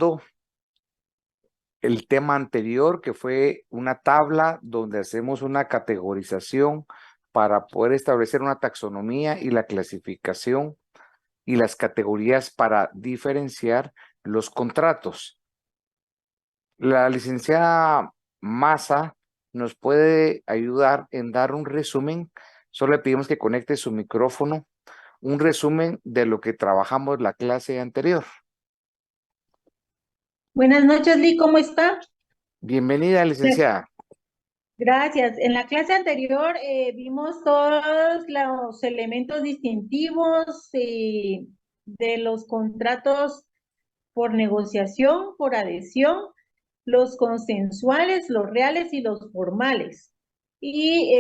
terminando el tema anterior, que fue una tabla donde hacemos una categorización para poder establecer una taxonomía y la clasificación y las categorías para diferenciar los contratos. La licenciada Maza nos puede ayudar en dar un resumen. Solo le pedimos que conecte su micrófono, un resumen de lo que trabajamos la clase anterior. Buenas noches, Lee, ¿cómo está? Bienvenida, licenciada. Gracias. En la clase anterior vimos todos los elementos distintivos de los contratos por negociación, por adhesión, los consensuales, los reales y los formales. Y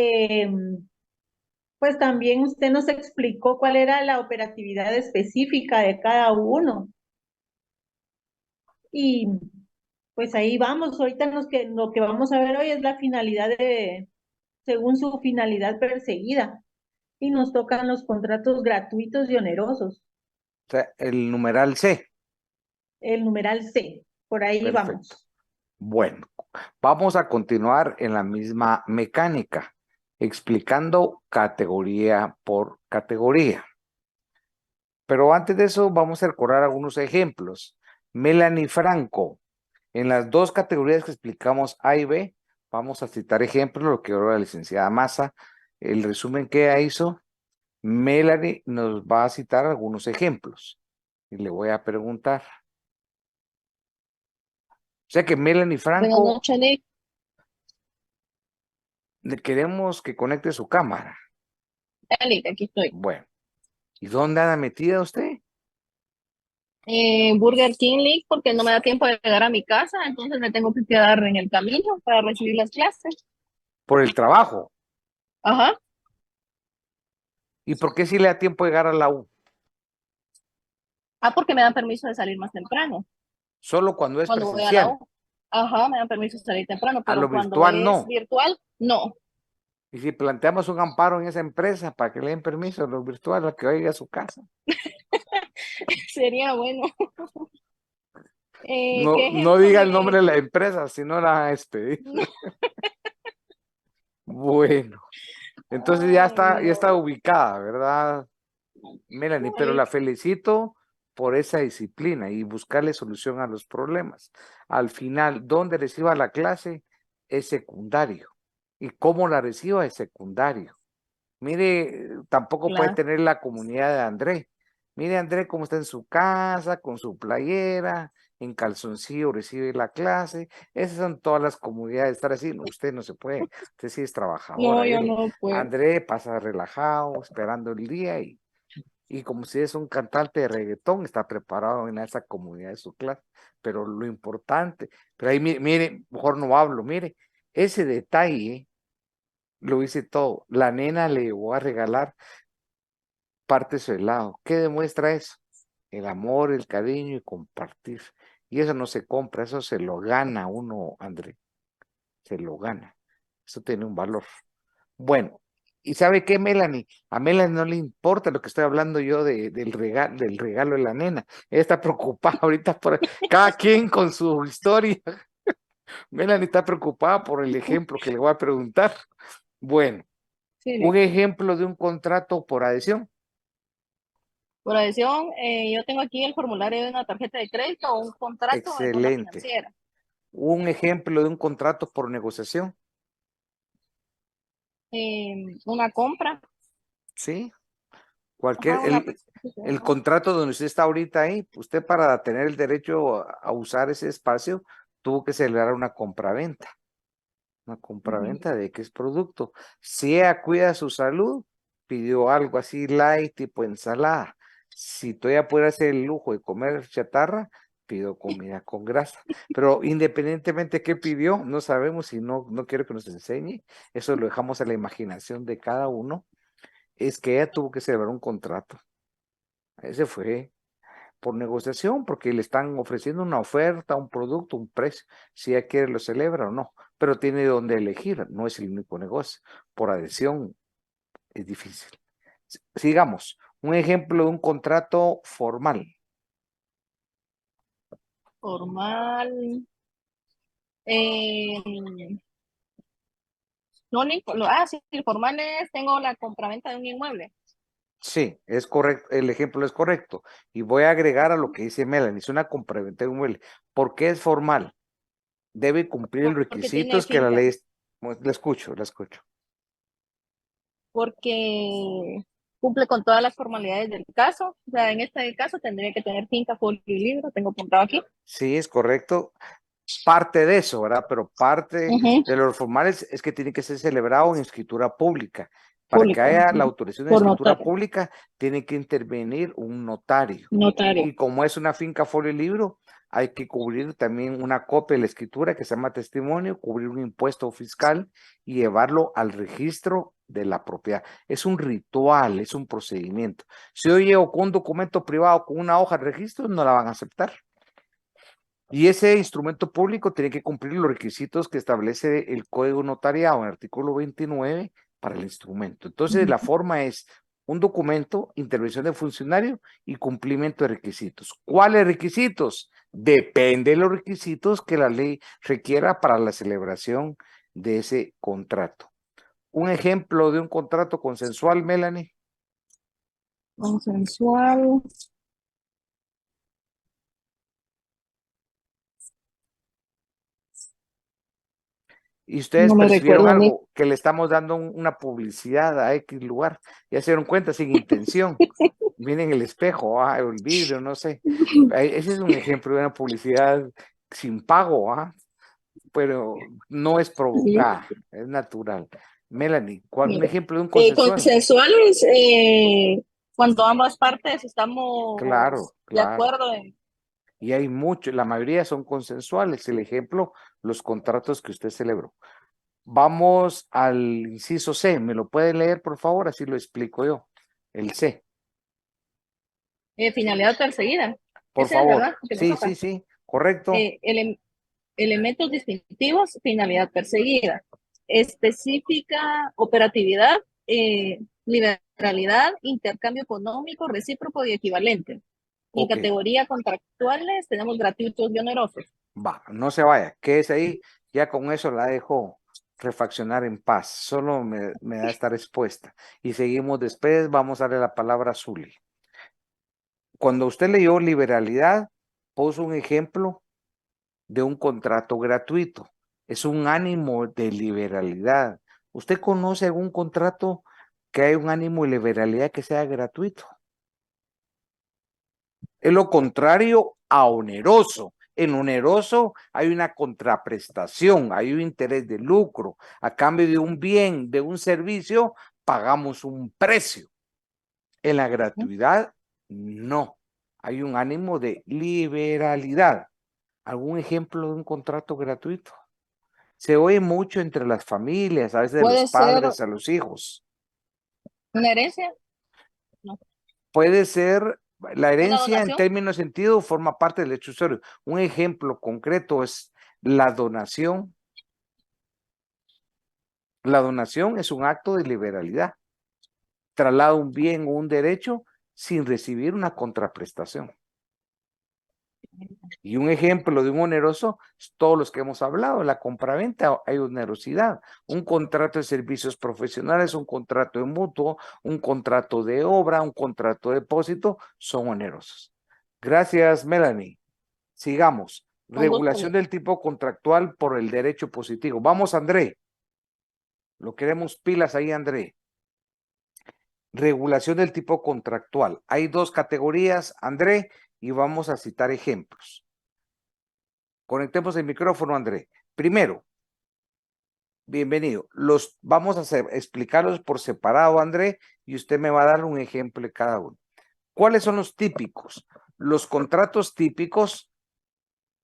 pues también usted nos explicó cuál era la operatividad específica de cada uno. Y pues ahí vamos. Ahorita lo que vamos a ver hoy es la finalidad según su finalidad perseguida. Y nos tocan los contratos gratuitos y onerosos. O sea, el numeral C. El numeral C. Por ahí Perfecto. vamos. Bueno, vamos a continuar en la misma mecánica, explicando categoría por categoría. Pero antes de eso, vamos a recordar algunos ejemplos. Melanie Franco, en las dos categorías que explicamos A y B, vamos a citar ejemplos, lo que ahora la licenciada Maza, el resumen que ella hizo, Melanie nos va a citar algunos ejemplos. Y le voy a preguntar. O sea que Melanie Buenas Franco, noches, Nick. le queremos que conecte su cámara. Nick, aquí estoy. Bueno, ¿y dónde anda metida usted? Burger King, Nick, porque no me da tiempo de llegar a mi casa, entonces me tengo que quedar en el camino para recibir las clases. Por el trabajo. Ajá. ¿Y por qué si le da tiempo de llegar a la U? Ah, porque me dan permiso de salir más temprano Solo cuando es cuando voy a la presencial. U. Ajá, me dan permiso de salir temprano, A lo pero cuando virtual es no. virtual, no. Y si planteamos un amparo en esa empresa para que le den permiso a lo virtual a que vaya a su casa. Sería bueno. No, ¿Qué no ejemplo diga el me...? nombre de la empresa, si no la van a despedir. Bueno, entonces Ay, ya está no. ubicada, ¿verdad, Melanie? Pero la felicito por esa disciplina y buscarle solución a los problemas. Al final, donde reciba la clase es secundario. Y cómo la reciba es secundario. Mire, tampoco puede Claro, tener la comunidad de André. Mire, André, cómo está en su casa, con su playera, en calzoncillo, recibe la clase. Esas son todas las comunidades. Estar así, no, usted no se puede. Usted sí es no, trabajadora. yo Mire, no puedo. André pasa relajado, esperando el día y como si es un cantante de reggaetón, está preparado en esa comunidad de su clase. Pero lo importante, pero ahí mire, mejor no hablo, mire, ese detalle lo hice todo. La nena le voy a regalar parte de su helado. ¿Qué demuestra eso? El amor, el cariño y compartir. Y eso no se compra, eso se lo gana uno, André. Se lo gana. Eso tiene un valor. Bueno, ¿y sabe qué, Melanie? A Melanie no le importa lo que estoy hablando yo del regalo de la nena. Ella está preocupada ahorita por cada quien con su historia. Melanie está preocupada por el ejemplo que le voy a preguntar. Bueno, Sí, un Nick. ejemplo de un contrato por adhesión. Por adición, yo tengo aquí el formulario de una tarjeta de crédito o un contrato en una Excelente. financiera. Un ejemplo de un contrato por negociación, Una compra. ¿sí? Ajá, Cualquier, una el presentación. contrato donde usted está ahorita ahí, usted para tener el derecho a usar ese espacio, tuvo que celebrar una Ujú. compraventa de X producto. Si ella cuida su salud, pidió algo así light, tipo ensalada. Si todavía puede hacer el lujo de comer chatarra, pidió comida con grasa. Pero independientemente de qué pidió, no sabemos y no quiero que nos enseñe. Eso lo dejamos a la imaginación de cada uno. Es que ella tuvo que celebrar un contrato. Ese fue por negociación, porque le están ofreciendo una oferta, un producto, un precio. Si ella quiere, lo celebra o no. Pero tiene donde elegir, no es el único negocio. Por adhesión es difícil. Sigamos. Un ejemplo de un contrato formal. formal. Eh, no, sí, el formal es, tengo la compraventa de un inmueble. Sí, es correcto, el ejemplo es correcto. Y voy a agregar a lo que dice Melanie, es una compraventa de un inmueble. ¿Por qué es formal? Debe cumplir los Porque tiene requisitos que la finca, ley... La escucho, la escucho. porque cumple con todas las formalidades del caso. O sea, en este caso tendría que tener finca, folio y libro, tengo apuntado aquí. Sí, es correcto. Parte de eso, ¿verdad? Pero parte Ujú. de los formales es que tiene que ser celebrado en escritura pública. Para que Público, haya la ujú. autorización de Por escritura notario, pública, tiene que intervenir un notario. notario. Y como es una finca folio y libro, hay que cubrir también una copia de la escritura que se llama testimonio, cubrir un impuesto fiscal y llevarlo al registro de la propiedad. Es un ritual, es un procedimiento. Si yo llego con un documento privado, con una hoja de registro, no la van a aceptar. Y ese instrumento público tiene que cumplir los requisitos que establece el Código Notariado en el artículo 29 para el instrumento. Entonces, la forma es un documento, intervención del funcionario y cumplimiento de requisitos. ¿Cuáles requisitos? Depende de los requisitos que la ley requiera para la celebración de ese contrato. Un ejemplo de un contrato consensual, Melanie. Consensual. Y ustedes No me percibieron recuerdo ni. algo, que le estamos dando una publicidad a X lugar. Ya se dieron cuenta, sin intención. Miren el espejo, el vidrio, no sé. Ese es un ejemplo de una publicidad sin pago, pero no es provocada, es natural. Melanie, ¿cuál un Mira, ejemplo de un consensual? consensual es cuando ambas partes Claro, estamos de claro. acuerdo en. Y hay mucho, la mayoría son consensuales. El ejemplo, los contratos que usted celebró. Vamos al inciso C. ¿Me lo puede leer, por favor? Así lo explico yo. El C, Finalidad perseguida. por Ese es, favor. ¿verdad? Que me Sí, toca. sí, sí, correcto. Elementos distintivos, finalidad perseguida. Específica, operatividad, liberalidad, intercambio económico, recíproco y equivalente. Y en Ok, categoría contractuales tenemos gratuitos y onerosos. va, no se vaya. Quédese ahí. Ya con eso la dejo refaccionar en paz. Solo me da estar expuesta. Y seguimos después. Vamos a darle la palabra a Zuli. Cuando usted leyó liberalidad, puso un ejemplo de un contrato gratuito. Es un ánimo de liberalidad. ¿Usted conoce algún contrato que haya un ánimo de liberalidad que sea gratuito? Es lo contrario a oneroso. En oneroso hay una contraprestación, hay un interés de lucro. A cambio de un bien, de un servicio, pagamos un precio. En la gratuidad, no. Hay un ánimo de liberalidad. ¿Algún ejemplo de un contrato gratuito? Se oye mucho entre las familias, a veces de los Puede ser padres a los hijos. una herencia, no. Puede ser, la Una herencia en donación. términos de sentido forma parte del hecho usuario. Un ejemplo concreto es la donación. La donación es un acto de liberalidad. Traslada un bien o un derecho sin recibir una contraprestación. Y un ejemplo de un oneroso es todos los que hemos hablado, la compraventa hay onerosidad, un contrato de servicios profesionales, un contrato de mutuo, un contrato de obra, un contrato de depósito, son onerosos. Gracias, Melanie. Sigamos. Un gusto. Regulación del tipo contractual por el derecho positivo. Vamos, André. Lo queremos pilas ahí, André. Regulación del tipo contractual. Hay dos categorías, André, y vamos a citar ejemplos. Conectemos el micrófono, André. Primero, bienvenido. Los vamos a explicarlos por separado, André, y usted me va a dar un ejemplo de cada uno. ¿Cuáles son los típicos? Los contratos típicos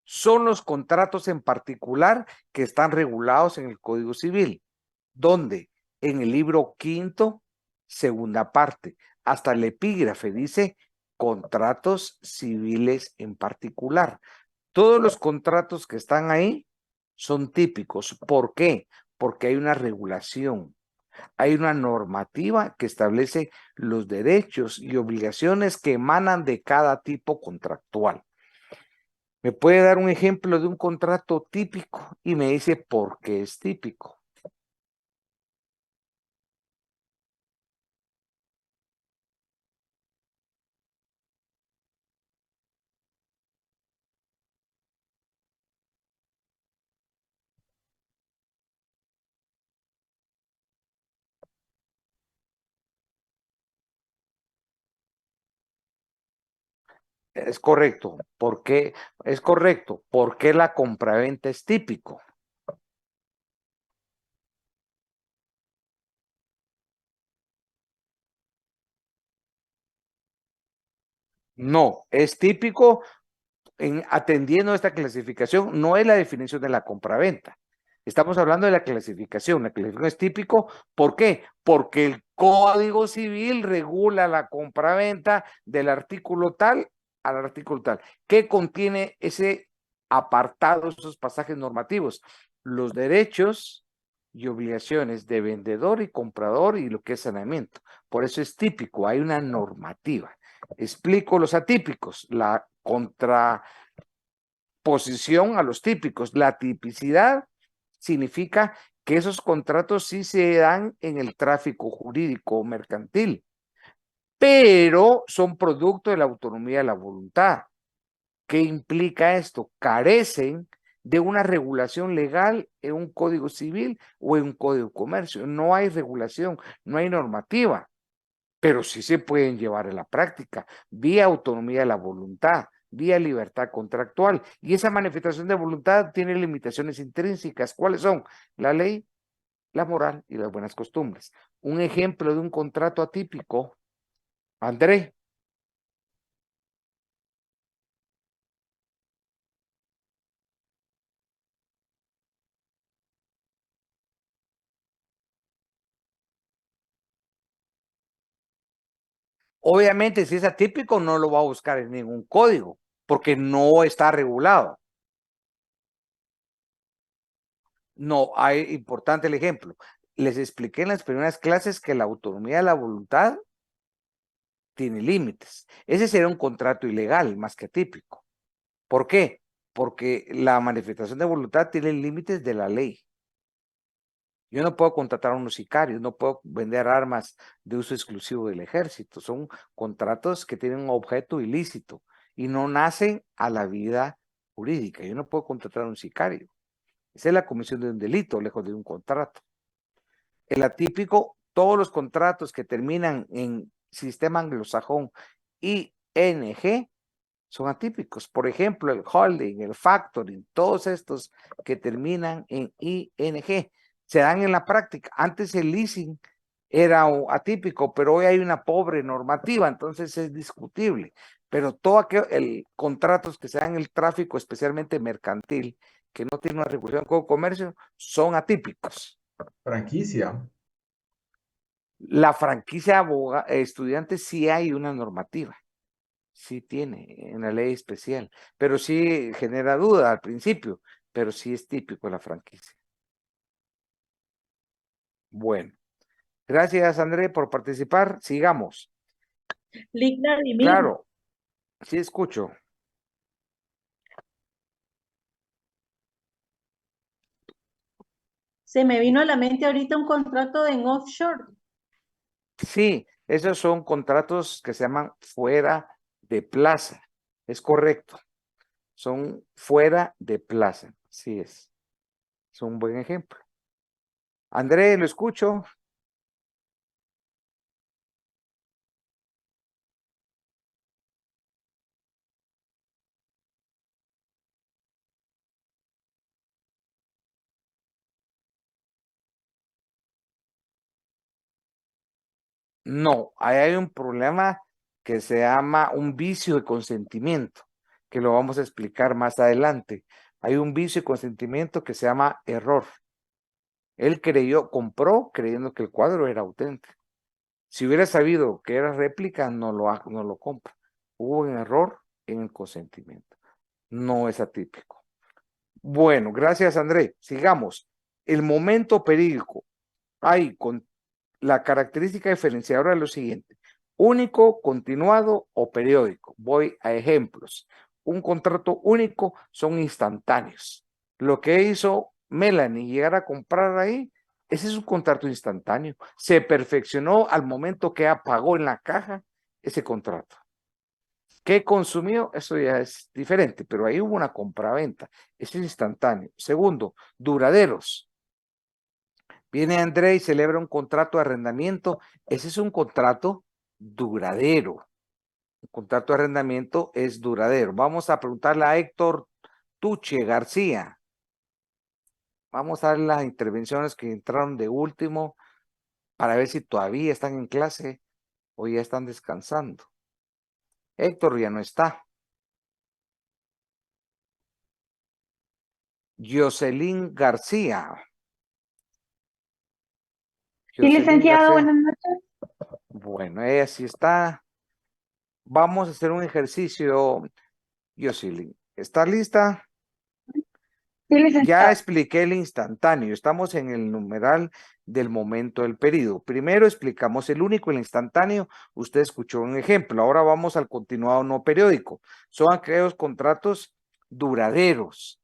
son los contratos en particular que están regulados en el Código Civil. ¿Dónde? En el libro quinto, segunda parte. Hasta el epígrafe dice contratos civiles en particular. Todos los contratos que están ahí son típicos. ¿Por qué? Porque hay una regulación, hay una normativa que establece los derechos y obligaciones que emanan de cada tipo contractual. ¿Me puede dar un ejemplo de un contrato típico? Y me dice por qué es típico. Es correcto. ¿Por qué? Es correcto. ¿Por qué la compraventa es típico? No, es típico atendiendo esta clasificación, no es la definición de la compraventa. Estamos hablando de la clasificación. La clasificación es típico. ¿Por qué? Porque el Código Civil regula la compraventa del artículo tal al artículo tal. ¿Qué contiene ese apartado, esos pasajes normativos? Los derechos y obligaciones de vendedor y comprador y lo que es saneamiento. Por eso es típico, hay una normativa. Explico los atípicos, la contraposición a los típicos. La tipicidad significa que esos contratos sí se dan en el tráfico jurídico o mercantil, pero son producto de la autonomía de la voluntad. ¿Qué implica esto? Carecen de una regulación legal en un código civil o en un código de comercio. No hay regulación, no hay normativa, pero sí se pueden llevar a la práctica vía autonomía de la voluntad, vía libertad contractual. Y esa manifestación de voluntad tiene limitaciones intrínsecas. ¿Cuáles son? La ley, la moral y las buenas costumbres. Un ejemplo de un contrato atípico, André. Obviamente, si es atípico, no lo va a buscar en ningún código, porque no está regulado. No, hay importante el ejemplo. Les expliqué en las primeras clases que la autonomía de la voluntad tiene límites. Ese sería un contrato ilegal más que atípico. ¿Por qué? Porque la manifestación de voluntad tiene límites de la ley. Yo no puedo contratar a unos sicarios, no puedo vender armas de uso exclusivo del ejército. Son contratos que tienen un objeto ilícito y no nacen a la vida jurídica. Yo no puedo contratar a un sicario. Esa es la comisión de un delito, lejos de un contrato. El atípico, todos los contratos que terminan en sistema anglosajón ING son atípicos. Por ejemplo, el holding, el factoring, todos estos que terminan en ING se dan en la práctica. Antes el leasing era atípico, pero hoy hay una pobre normativa, entonces es discutible. Pero todos aquellos contratos que se dan en el tráfico, especialmente mercantil, que no tienen una regulación con comercio, son atípicos. Franquicia. La franquicia estudiante sí hay una normativa. Sí tiene en la ley especial, pero sí genera duda al principio, pero sí es típico la franquicia. Bueno, gracias André por participar. Sigamos. Ligna Dimir, Claro, sí escucho. se me vino a la mente ahorita un contrato en offshore. Sí, esos son contratos que se llaman fuera de plaza. Es correcto. Son fuera de plaza. Sí es. Es un buen ejemplo. André, lo escucho. No, ahí hay un problema que se llama un vicio de consentimiento, que lo vamos a explicar más adelante. Hay un vicio de consentimiento que se llama error. Él compró creyendo que el cuadro era auténtico. Si hubiera sabido que era réplica, no lo compra. Hubo un error en el consentimiento. No es atípico. Bueno, gracias André. Sigamos. El momento perídico. Hay la característica diferenciadora es lo siguiente: único, continuado o periódico. Voy a ejemplos. un contrato único son instantáneos. Lo que hizo Melanie llegar a comprar ahí, ese es un contrato instantáneo. Se perfeccionó al momento que ella pagó en la caja ese contrato. ¿Qué consumió? Eso ya es diferente, pero ahí hubo una compraventa. Ese es instantáneo. Segundo, duraderos. Viene André y celebra un contrato de arrendamiento. Ese es un contrato duradero. Un contrato de arrendamiento es duradero. Vamos a preguntarle a Héctor Tuche García. Vamos a ver las intervenciones que entraron de último para ver si todavía están en clase o ya están descansando. Héctor ya no está. Jocelyn García. Sí, licenciado, García. buenas noches. Bueno, ella sí está. Vamos a hacer un ejercicio, Jocelyn. ¿Está lista? Sí, Ya licenciado. expliqué el instantáneo. Estamos en el numeral del momento del periodo. Primero explicamos el único, el instantáneo. Usted escuchó un ejemplo. Ahora vamos al continuado no periódico. Son aquellos contratos duraderos.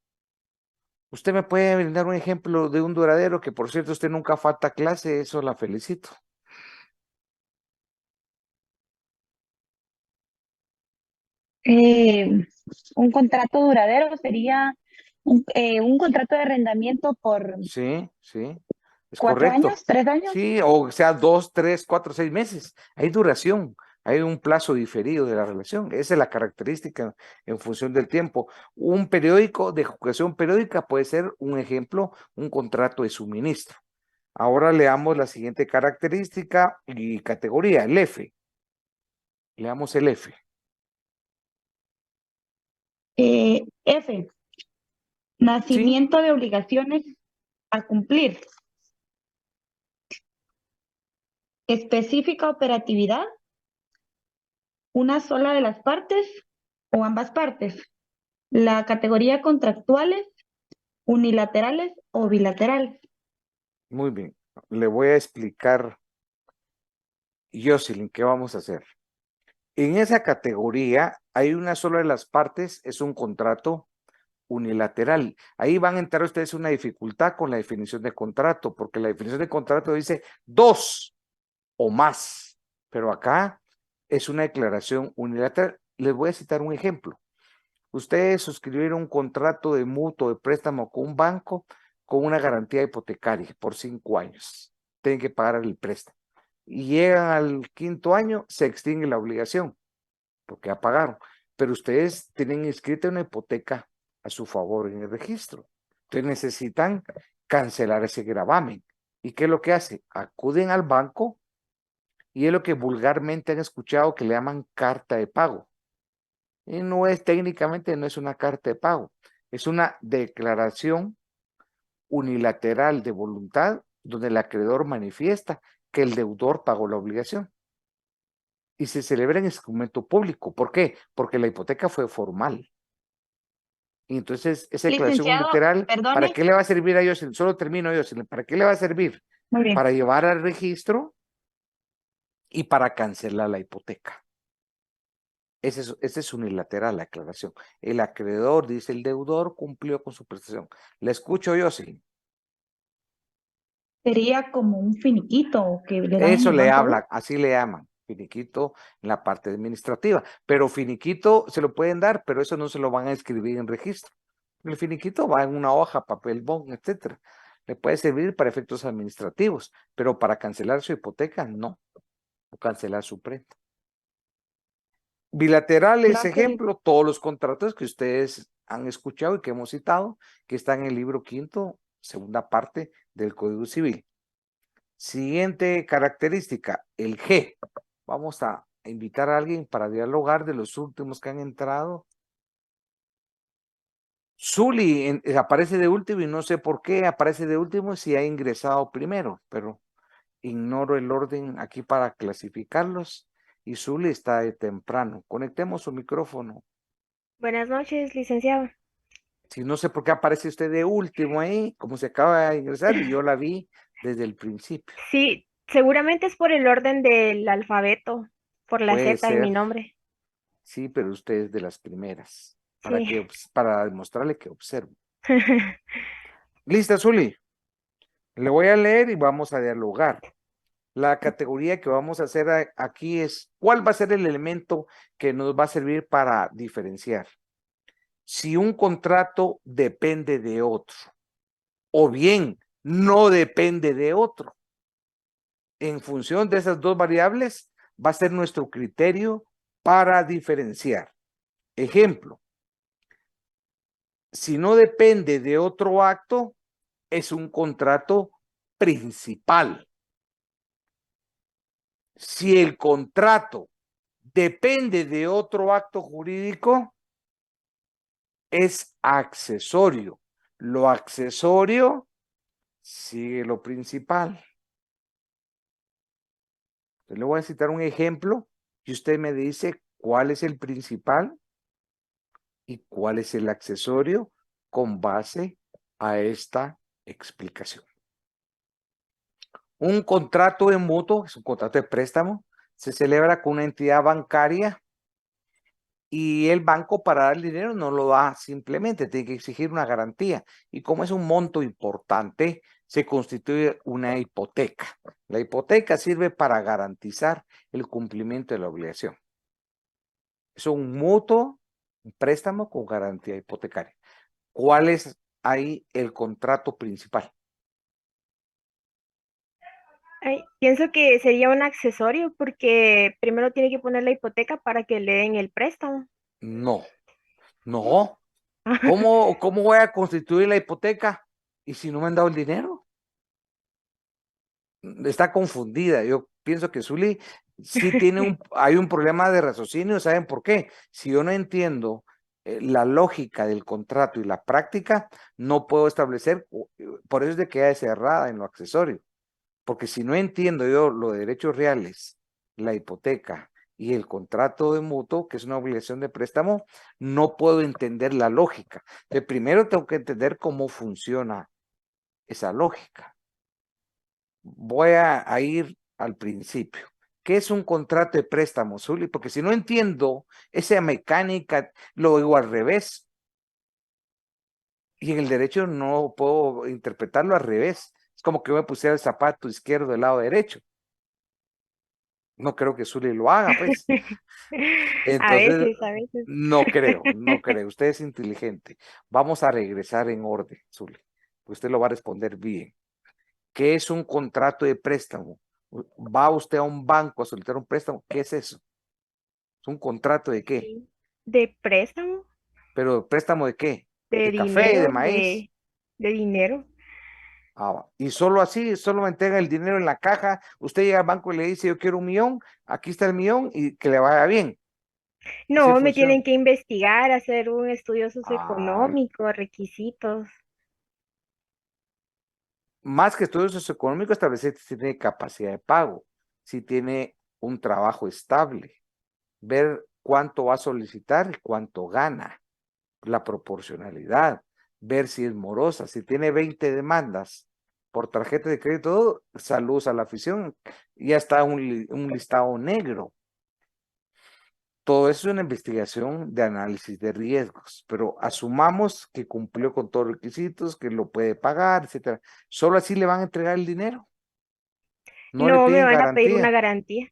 ¿Usted me puede brindar un ejemplo de un duradero que, por cierto, usted nunca falta a clase? Eso la felicito. Un contrato duradero sería un contrato de arrendamiento por Sí, sí, es 4 años, correcto. 3 años. Sí, o sea, 2, 3, 4, 6 meses. Hay duración, hay un plazo diferido de la relación. Esa es la característica en función del tiempo. Un periódico de ejecución periódica puede ser un ejemplo, un contrato de suministro. Ahora leamos la siguiente característica y categoría, el F. Leamos el F. F, Sí, nacimiento de obligaciones a cumplir. Específica operatividad, una sola de las partes o ambas partes. La categoría contractuales, unilaterales o bilaterales. muy bien. Le voy a explicar, Jocelyn, qué vamos a hacer. En esa categoría hay una sola de las partes, es un contrato unilateral. Ahí van a entrar ustedes una dificultad con la definición de contrato, porque la definición de contrato dice dos o más, pero acá es una declaración unilateral. Les voy a citar un ejemplo. Ustedes suscribieron un contrato de mutuo de préstamo con un banco con una garantía hipotecaria por 5 años. Tienen que pagar el préstamo. Y llegan al quinto año, se extingue la obligación porque ya pagaron, pero ustedes tienen inscrita una hipoteca a su favor en el registro. Entonces necesitan cancelar ese gravamen. ¿Y qué es lo que hace? Acuden al banco y es lo que vulgarmente han escuchado que le llaman carta de pago. Y no es técnicamente, no es una carta de pago, es una declaración unilateral de voluntad donde el acreedor manifiesta que el deudor pagó la obligación. Y se celebra en instrumento público. ¿Por qué? Porque la hipoteca fue formal. Y entonces, esa declaración Licenciado, unilateral, ¿para perdone. qué le va a servir a Jocelyn? Solo termino, Jocelyn. ¿Para qué le va a servir? Muy bien. Para llevar al registro y para cancelar la hipoteca. Ese es unilateral la aclaración. El acreedor, dice el deudor, cumplió con su prestación. ¿Le escucho, Jocelyn? Sería como un finiquito que le dan en Eso el le banco. habla, así le llaman, finiquito en la parte administrativa. Pero finiquito se lo pueden dar, pero eso no se lo van a escribir en registro. El finiquito va en una hoja, papel bond, etcétera. Le puede servir para efectos administrativos, pero para cancelar su hipoteca, no. O cancelar su préstamo. Bilaterales, Gracias. ejemplo, todos los contratos que ustedes han escuchado y que hemos citado, que están en el libro quinto, segunda parte del Código Civil. Siguiente característica, el G. Vamos a invitar a alguien para dialogar de los últimos que han entrado. Zuli aparece de último y no sé por qué aparece de último si ha ingresado primero, pero ignoro el orden aquí para clasificarlos. Y Zuli está de temprano. Conectemos su micrófono. Buenas noches, licenciado. Si no sé por qué aparece usted de último ahí, como se acaba de ingresar y yo la vi desde el principio. Sí, seguramente es por el orden del alfabeto, por la Puede Z en mi ser, nombre. sí, pero usted es de las primeras. Sí. para demostrarle que observo. ¿Lista, Zuli? Le voy a leer y vamos a dialogar. La categoría que vamos a hacer aquí es, ¿cuál va a ser el elemento que nos va a servir para diferenciar? Si un contrato depende de otro, o bien no depende de otro. En función de esas dos variables, va a ser nuestro criterio para diferenciar. Ejemplo, si no depende de otro acto, es un contrato principal. Si el contrato depende de otro acto jurídico, es accesorio. Lo accesorio sigue lo principal. Entonces, le voy a citar un ejemplo y usted me dice cuál es el principal y cuál es el accesorio con base a esta explicación. Un contrato de mutuo, es un contrato de préstamo, se celebra con una entidad bancaria y el banco para dar el dinero no lo da simplemente, tiene que exigir una garantía. Y como es un monto importante, se constituye una hipoteca. La hipoteca sirve para garantizar el cumplimiento de la obligación. Es un mutuo, un préstamo con garantía hipotecaria. ¿Cuál es ahí el contrato principal? Ay, pienso que sería un accesorio porque primero tiene que poner la hipoteca para que le den el préstamo. No, no. ¿Cómo voy a constituir la hipoteca? ¿Y si no me han dado el dinero? Está confundida. Yo pienso que Zuli sí hay un problema de raciocinio. ¿Saben por qué? Si yo no entiendo la lógica del contrato y la práctica, no puedo establecer, por eso es de que queda cerrada en lo accesorio. Porque si no entiendo yo los derechos reales, la hipoteca y el contrato de mutuo, que es una obligación de préstamo, no puedo entender la lógica. Entonces, primero tengo que entender cómo funciona esa lógica. Voy a ir al principio. ¿Qué es un contrato de préstamo, Zuli? Porque si no entiendo esa mecánica, lo digo al revés. Y en el derecho no puedo interpretarlo al revés. Es como que me pusiera el zapato izquierdo del lado derecho. No creo que Zuli lo haga, pues. A Entonces, veces, a veces. no creo. Usted es inteligente. Vamos a regresar en orden, Zuli. Usted lo va a responder bien. ¿Qué es un contrato de préstamo? ¿Va usted a un banco a solicitar un préstamo? ¿Qué es eso? ¿Es un contrato de qué? ¿De préstamo? ¿Pero préstamo de qué? ¿De ¿De café, de dinero? maíz? ¿De dinero? Y solo así, solo me entrega el dinero en la caja. Usted llega al banco y le dice, yo quiero 1,000,000, aquí está el 1,000,000 y que le vaya bien. Así No, me funciona. tienen que investigar, hacer un estudio Ah, socioeconómico, requisitos. más que estudios socioeconómicos, establecer si tiene capacidad de pago, si tiene un trabajo estable, ver cuánto va a solicitar y cuánto gana, la proporcionalidad, ver si es morosa, si tiene 20 demandas por tarjeta de crédito, saludos a la afición, ya está un listado negro. Todo eso es una investigación de análisis de riesgos, pero asumamos que cumplió con todos los requisitos, que lo puede pagar, etcétera. Solo así le van a entregar el dinero. No le No me piden van a pedir una garantía. garantía.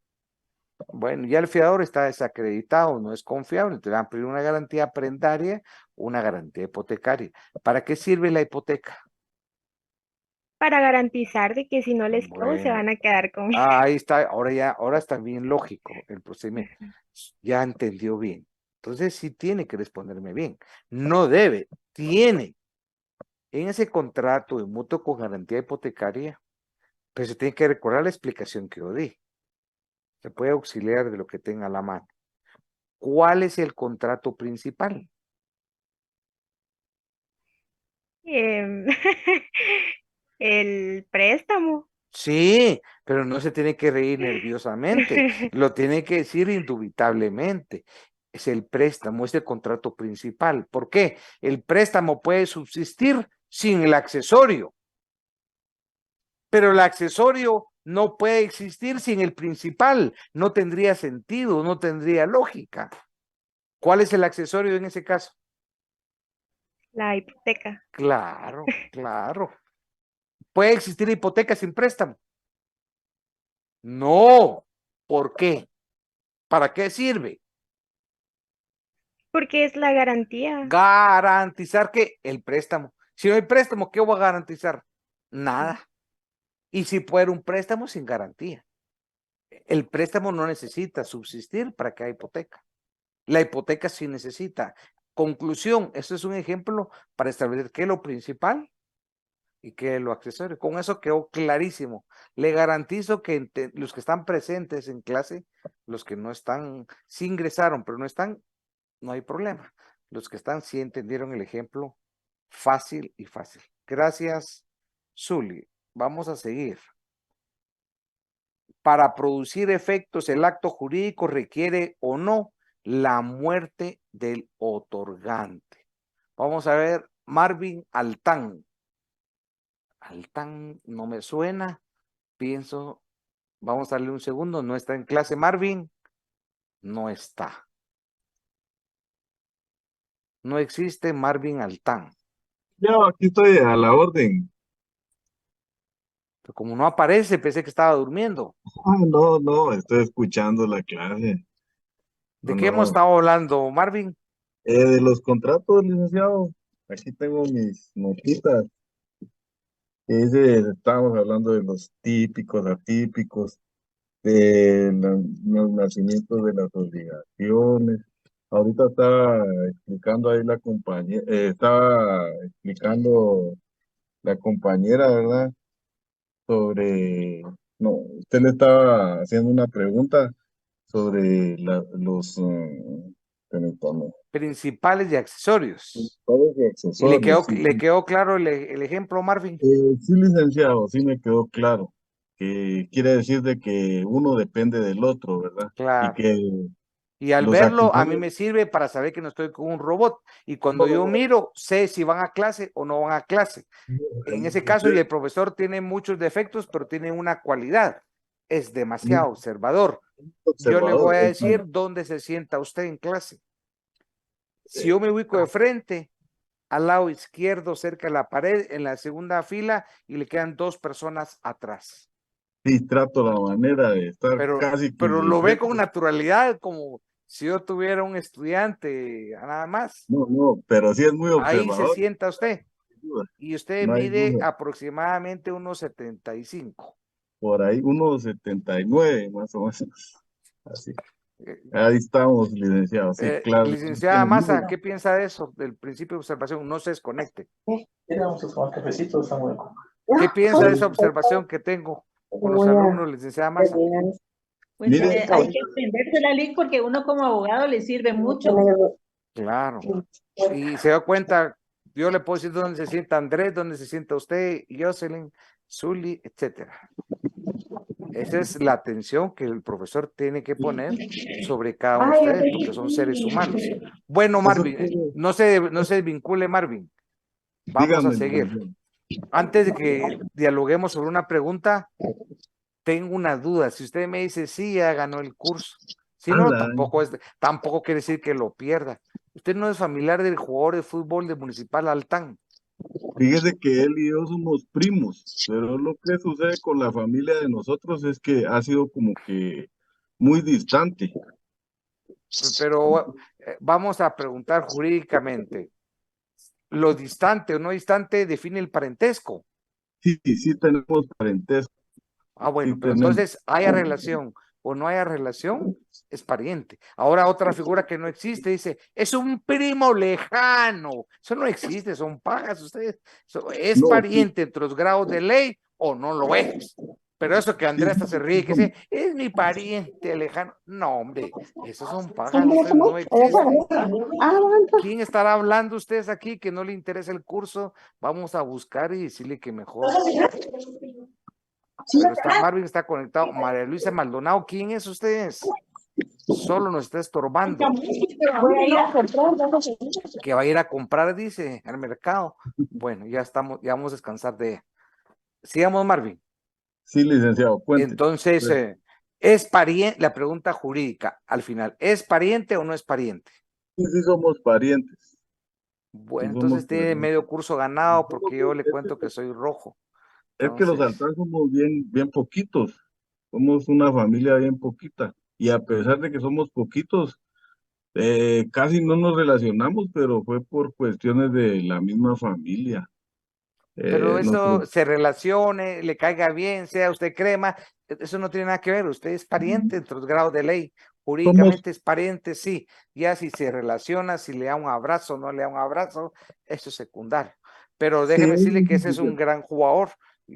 Bueno, ya el fiador está desacreditado, no es confiable, te van a pedir una garantía prendaria, una garantía hipotecaria. ¿Para qué sirve la hipoteca? Para garantizar de que si no les pago se Bueno, van a quedar con... ahí está, ahora está bien lógico el procedimiento. Ya entendió bien. Entonces sí tiene que responderme bien. No debe, tiene. En ese contrato de mutuo con garantía hipotecaria, pues se tiene que recordar la explicación que yo di. Se puede auxiliar de lo que tenga a la mano. ¿Cuál es el contrato principal? Em, el préstamo. Sí, pero no se tiene que reír nerviosamente, lo tiene que decir indubitablemente. Es el préstamo, es el contrato principal. ¿Por qué? El préstamo puede subsistir sin el accesorio, pero el accesorio no puede existir sin el principal. No tendría sentido, no tendría lógica. ¿Cuál es el accesorio en ese caso? La hipoteca. Claro, claro. ¿Puede existir hipoteca sin préstamo? No. ¿Por qué? ¿Para qué sirve? Porque es la garantía. Garantizar que el préstamo. Si no hay préstamo, ¿qué voy a garantizar? Nada. Y si puede un préstamo sin garantía. El préstamo no necesita subsistir para que haya hipoteca. La hipoteca sí necesita. Conclusión, eso es un ejemplo para establecer qué es lo principal y qué es lo accesorio. Con eso quedó clarísimo. Le garantizo que los que están presentes en clase, los que no están, sí ingresaron, pero no están, no hay problema. Los que están sí entendieron el ejemplo fácil y fácil. Gracias, Zuli. Vamos a seguir. Para producir efectos, el acto jurídico requiere o no la muerte del otorgante. Vamos a ver, Marvin Altán. Altán no me suena. Pienso, vamos a darle un segundo. No está en clase, Marvin. No está. No existe Marvin Altán. Yo aquí estoy a la orden. Pero como no aparece, pensé que estaba durmiendo. Ah, no, no, estoy escuchando la clase. ¿De No, qué hemos no. estado hablando, Marvin? De los contratos, licenciado. Aquí tengo mis notitas. Que dice, estábamos hablando de los típicos, atípicos, de los nacimientos de las obligaciones. Ahorita estaba explicando ahí la compañera, estaba explicando la compañera, ¿verdad? Sobre, no, usted le estaba haciendo una pregunta sobre los permítame, Principales y accesorios. principales y ¿Y le accesorios. Sí, quedó claro el ejemplo, Marvin? Sí, licenciado, sí me quedó claro. Que quiere decir de que uno depende del otro, ¿verdad? Y Claro. que Y al los verlo, a mí accesorios. me sirve para saber que no estoy con un robot. Y cuando yo No, miro, sé si van a clase o no van a clase. En ese caso, y usted el profesor tiene muchos defectos, pero tiene una cualidad. Es es demasiado observador. Yo le voy observador, a decir dónde se sienta usted en clase. Si yo me ubico de frente, al lado izquierdo, cerca de la pared, en la segunda fila, y le quedan 2 personas atrás. sí trato la manera de estar casi que Pero de lo ve frente. con naturalidad, como si yo tuviera un estudiante, nada más. No, no, pero sí es muy Ahí se observador, sienta usted. sin duda, Y usted no hay mide duda. aproximadamente unos 75. Por ahí unos 79 más o menos. Así. Eh, Ahí estamos, licenciado. Sí, claro. Licenciada Massa, ¿qué piensa de eso, del principio de observación? No se desconecte. ¿Qué piensa de esa observación que tengo con los alumnos, licenciada Massa? Pues Mire, hay que extenderse la ley porque uno como abogado le sirve mucho. Claro. Y se da cuenta, yo le puedo decir dónde se sienta Andrés, dónde se sienta usted, Jocelyn, Zully, etcétera. Esa es la atención que el profesor tiene que poner sobre cada uno de ustedes, porque son seres humanos. Bueno, eso Marvin, no se desvincule, Marvin. Vamos a dígame, seguir. licenciado. Antes de que dialoguemos sobre una pregunta, tengo una duda. Si usted me dice sí, ya ganó el curso. Si no, Ala, tampoco quiere decir que lo pierda. Usted no es familiar del jugador de fútbol de Municipal Altán. fíjese que él y yo somos primos, pero lo que sucede con la familia de nosotros es que ha sido como que muy distante. Pero vamos a preguntar jurídicamente. ¿Lo distante o no distante define el parentesco? Sí, sí tenemos parentesco, Ah, sí bueno, pero tenemos. entonces haya relación o no haya relación, es pariente. Ahora otra figura que no existe dice, es un primo lejano. Eso no existe, son pagas ustedes. ¿Es No, sí, pariente entre los grados de ley o no lo es? Pero eso que sí, Andrés hasta se ríe y que somos. dice, es mi pariente lejano. No, hombre, esos son pagas, ustedes no existen. ¿Quién estará hablando ustedes aquí que no le interesa el curso? Vamos a buscar y decirle que mejor. Bueno, Marvin está conectado. María Luisa Maldonado, ¿quién es ustedes? Solo nos está estorbando. Que va a ir a comprar, dice, al mercado. Bueno, ya estamos, ya vamos a descansar de ella. Sigamos, Marvin. Sí, licenciado, cuente. Entonces, ¿es pariente? La pregunta jurídica al final, ¿es pariente o no es pariente? Sí, sí somos parientes. Bueno, somos entonces tiene parientes. medio curso ganado porque yo le cuento que soy rojo. Es que los Entonces, Altán somos bien poquitos, somos una familia bien poquita, y a pesar de que somos poquitos, casi no nos relacionamos, pero fue por cuestiones de la misma familia. pero Nuestro, eso se relacione, le caiga bien, sea usted crema, eso no tiene nada que ver. Usted es pariente entre los grados de ley. somos, Jurídicamente es pariente, sí. Ya si se relaciona, si le da un abrazo, no le da un abrazo, eso es secundario. Pero sí, déjeme decirle que ese es un gran jugador.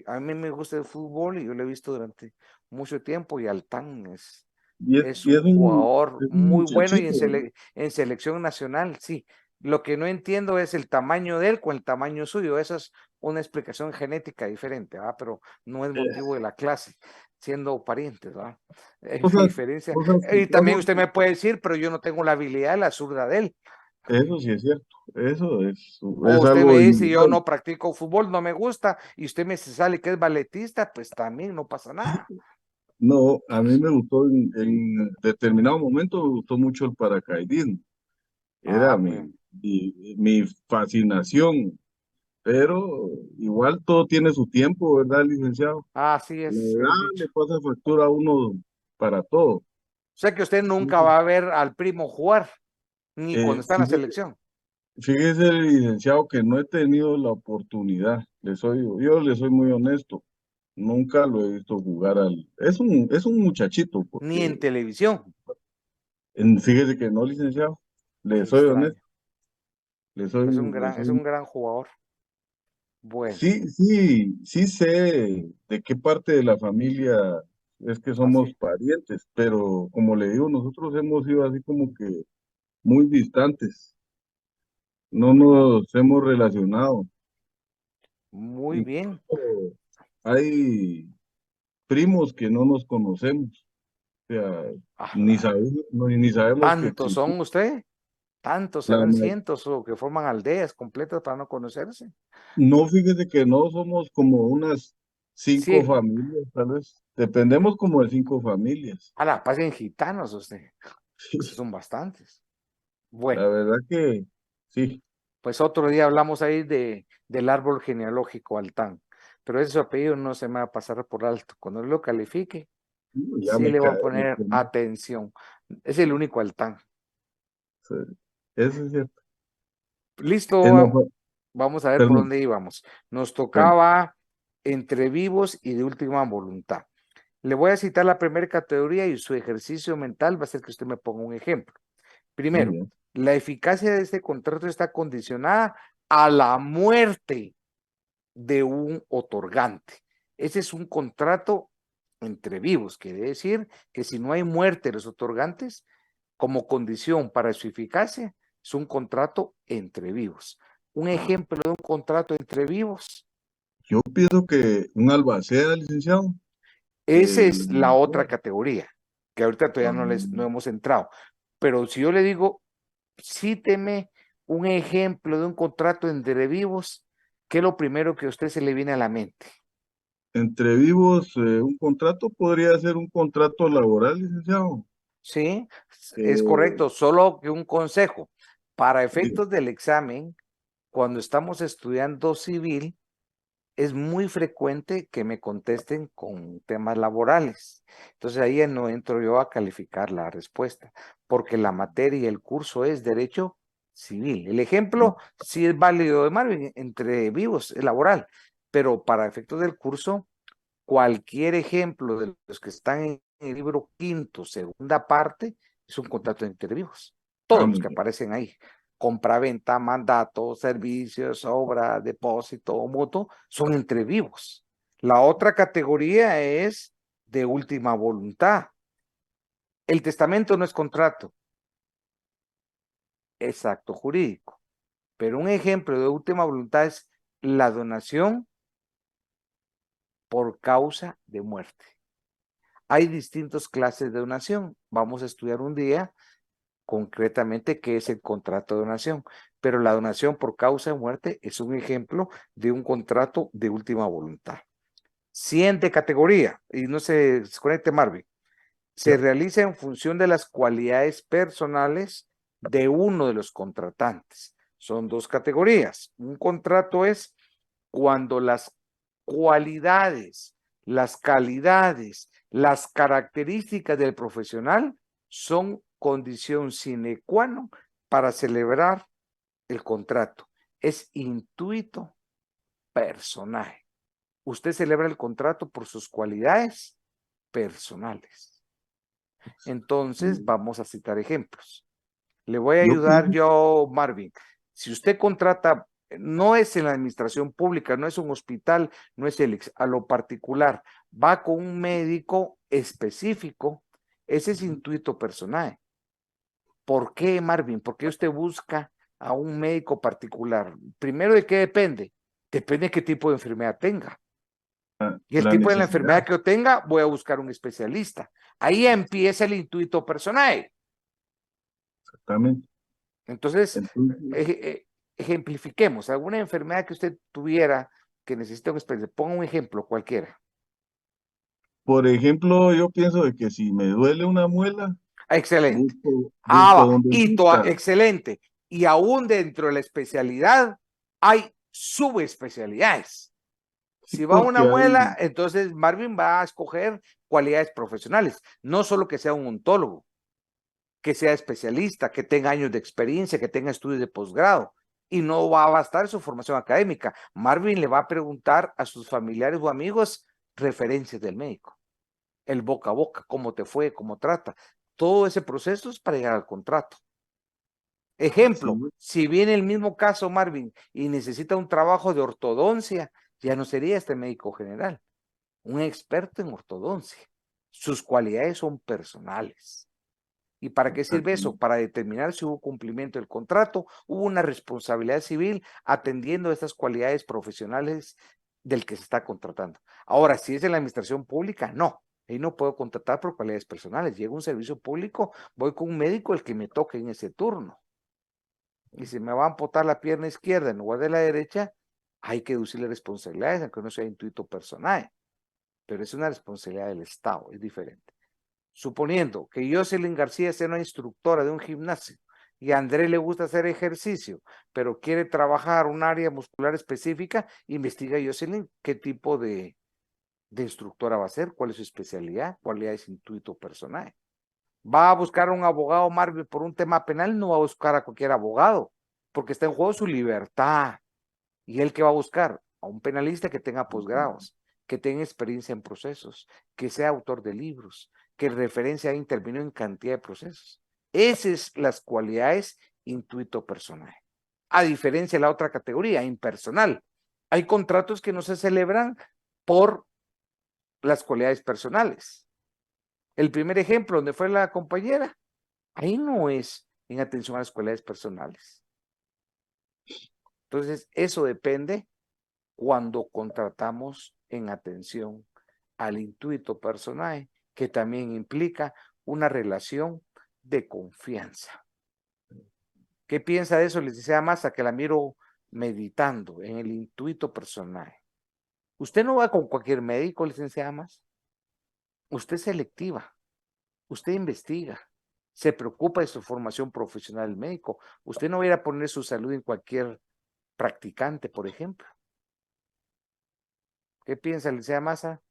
A mí me gusta el fútbol y yo lo he visto durante mucho tiempo y Altán es y un jugador es un muy bueno y muchachito, ¿verdad? en selección nacional, sí. Lo que no entiendo es el tamaño de él con el tamaño suyo. Esa es una explicación genética diferente, ¿verdad? Pero no es Eh, motivo de la clase, siendo parientes, ¿verdad? Hay una cosas, diferencia. cosas que Y también pasan, usted me puede decir, pero yo no tengo la habilidad de la zurda de él. eso sí es cierto, eso O es usted me algo dice, yo innegable. no practico fútbol, no me gusta, y usted me sale que es balletista, pues también no pasa nada. No, a mí me gustó en determinado momento, me gustó mucho el paracaidismo. Era Ah, pues, mi fascinación, pero igual todo tiene su tiempo, ¿verdad, licenciado? así La es el edad dicho. le pasa factura a uno para todo. O sea que usted nunca va a ver al primo jugar, ni cuando está en la Fíjese, selección. fíjese, licenciado, que no he tenido la oportunidad, yo le soy muy honesto, nunca lo he visto jugar es un muchachito, Ni en porque televisión. fíjese que no, licenciado, le Qué soy honesto, extraño. Es un soy. gran jugador. Bueno, Sí, sí, sí sé de qué parte de la familia es que somos así. parientes, pero como le digo, nosotros hemos sido así como que muy distantes, no nos hemos relacionado. Muy bien. Incluso hay primos que no nos conocemos, o sea, Ah, ni sabemos que ¿tantos existimos. son usted? ¿Tantos La serán ma- cientos o que forman aldeas completas para no conocerse? no, fíjese que no somos como unas 5 100. familias, tal vez. Dependemos como de 5 familias. A la paz en gitanos usted. Pues son bastantes. La Bueno, verdad que sí. pues otro día hablamos ahí del árbol genealógico Altán. Pero ese su apellido no se me va a pasar por alto. Cuando lo califique, Ya sí me le voy a cae. poner atención. Es el único Altán. Sí, eso es cierto. Listo, En la fa- vamos a ver por perdón, dónde íbamos. Nos bueno, tocaba entre vivos y de última voluntad. Le voy a citar la primera categoría y su ejercicio mental va a ser que usted me ponga un ejemplo. muy Primero, bien. la eficacia de este contrato está condicionada a la muerte de un otorgante. Ese es un contrato entre vivos, quiere decir que si no hay muerte de los otorgantes, como condición para su eficacia, es un contrato entre vivos. Un ejemplo de un contrato entre vivos, Yo pienso que un albacea, licenciado, esa el, es la otra categoría, que ahorita todavía no ah, hemos entrado. Pero si yo le digo, cíteme un ejemplo de un contrato entre vivos, ¿qué es lo primero que a usted se le viene a la mente? entre vivos, un contrato podría ser un contrato laboral, licenciado. Sí, es Eh, correcto, solo que un consejo. Para di- efectos del examen, cuando estamos estudiando civil, es muy frecuente que me contesten con temas laborales. Entonces ahí no entro yo a calificar la respuesta, porque la materia y el curso es derecho civil. El ejemplo sí es válido de Marvin, entre vivos, es laboral, pero para efectos del curso, cualquier ejemplo de los que están en el libro quinto, segunda parte, es un contrato entre vivos. Todos los muy que bien. aparecen ahí. Compraventa, mandato, servicios, obra, depósito o mutuo, son entre vivos. La otra categoría es de última voluntad. El testamento no es contrato, es acto jurídico. Pero un ejemplo de última voluntad es la donación por causa de muerte. Hay distintas clases de donación. Vamos a estudiar un día concretamente qué es el contrato de donación, pero la donación por causa de muerte es un ejemplo de un contrato de última voluntad. Siguiente categoría, y no se desconecte Marvin, se Ya. realiza en función de las cualidades personales de uno de los contratantes. Son dos categorías. Un contrato es cuando las cualidades, las calidades, las características del profesional son condición sine qua non para celebrar el contrato. Es intuito personal. Usted celebra el contrato por sus cualidades personales. Entonces, vamos a citar ejemplos. Le voy a ayudar yo, Marvin. Si usted contrata, no es en la administración pública, no es un hospital, no es a lo particular, va con un médico específico, ese es intuito personal. ¿Por qué, Marvin? ¿Por qué usted busca a un médico particular? Primero, ¿de qué depende? Depende de qué tipo de enfermedad tenga. Y el tipo de la enfermedad que yo tenga, voy a buscar un especialista. Ahí empieza el intuito personal. Exactamente. Entonces, ejemplifiquemos. Alguna enfermedad que usted tuviera que necesite un especialista. Ponga un ejemplo cualquiera. Por ejemplo, yo pienso de que si me duele una muela, Excelente. busco Va. donde Excelente. Y aún dentro de la especialidad hay subespecialidades. Sí, Si va a una porque muela, entonces Marvin va a escoger cualidades profesionales. No solo que sea un ontólogo, que sea especialista, que tenga años de experiencia, que tenga estudios de posgrado. Y no va a bastar su formación académica. Marvin le va a preguntar a sus familiares o amigos referencias del médico. El boca a boca, cómo te fue, cómo trata. Todo ese proceso es para llegar al contrato. Ejemplo, si viene el mismo caso, Marvin, y necesita un trabajo de ortodoncia, ya no sería este médico general, un experto en ortodoncia. Sus cualidades son personales. ¿Y para qué sirve eso? Para determinar si hubo cumplimiento del contrato, hubo una responsabilidad civil atendiendo estas cualidades profesionales del que se está contratando. Ahora, si es en la administración pública, no. Ahí no puedo contratar por cualidades personales. Llega un servicio público, voy con un médico el que me toque en ese turno. Y si me va a amputar la pierna izquierda en lugar de la derecha, hay que deducirle responsabilidades, aunque no sea intuito personal. Pero es una responsabilidad del Estado, es diferente. Suponiendo que Jocelyn García sea una instructora de un gimnasio y a André le gusta hacer ejercicio, pero quiere trabajar un área muscular específica, investiga Jocelyn qué tipo de instructora va a ser, cuál es su especialidad, cuál es intuito personal. Va a buscar a un abogado, Marvin, por un tema penal, no va a buscar a cualquier abogado, porque está en juego su libertad. ¿Y él qué va a buscar? A un penalista que tenga posgrados, que tenga experiencia en procesos, que sea autor de libros, que referencia haya intervenido en cantidad de procesos. Esas son las cualidades intuito personal. A diferencia de la otra categoría, impersonal. Hay contratos que no se celebran por las cualidades personales. El primer ejemplo, donde fue la compañera, ahí no es en atención a las cualidades personales. Entonces, eso depende cuando contratamos en atención al intuito personal, que también implica una relación de confianza. ¿Qué piensa de eso, licenciada Massa, que la miro meditando en el intuito personal? Usted no va con cualquier médico, licenciada Massa. Usted es selectiva. Usted investiga, se preocupa de su formación profesional del médico. Usted no va a ir a poner su salud en cualquier practicante, por ejemplo. ¿Qué piensa, licenciada Massa?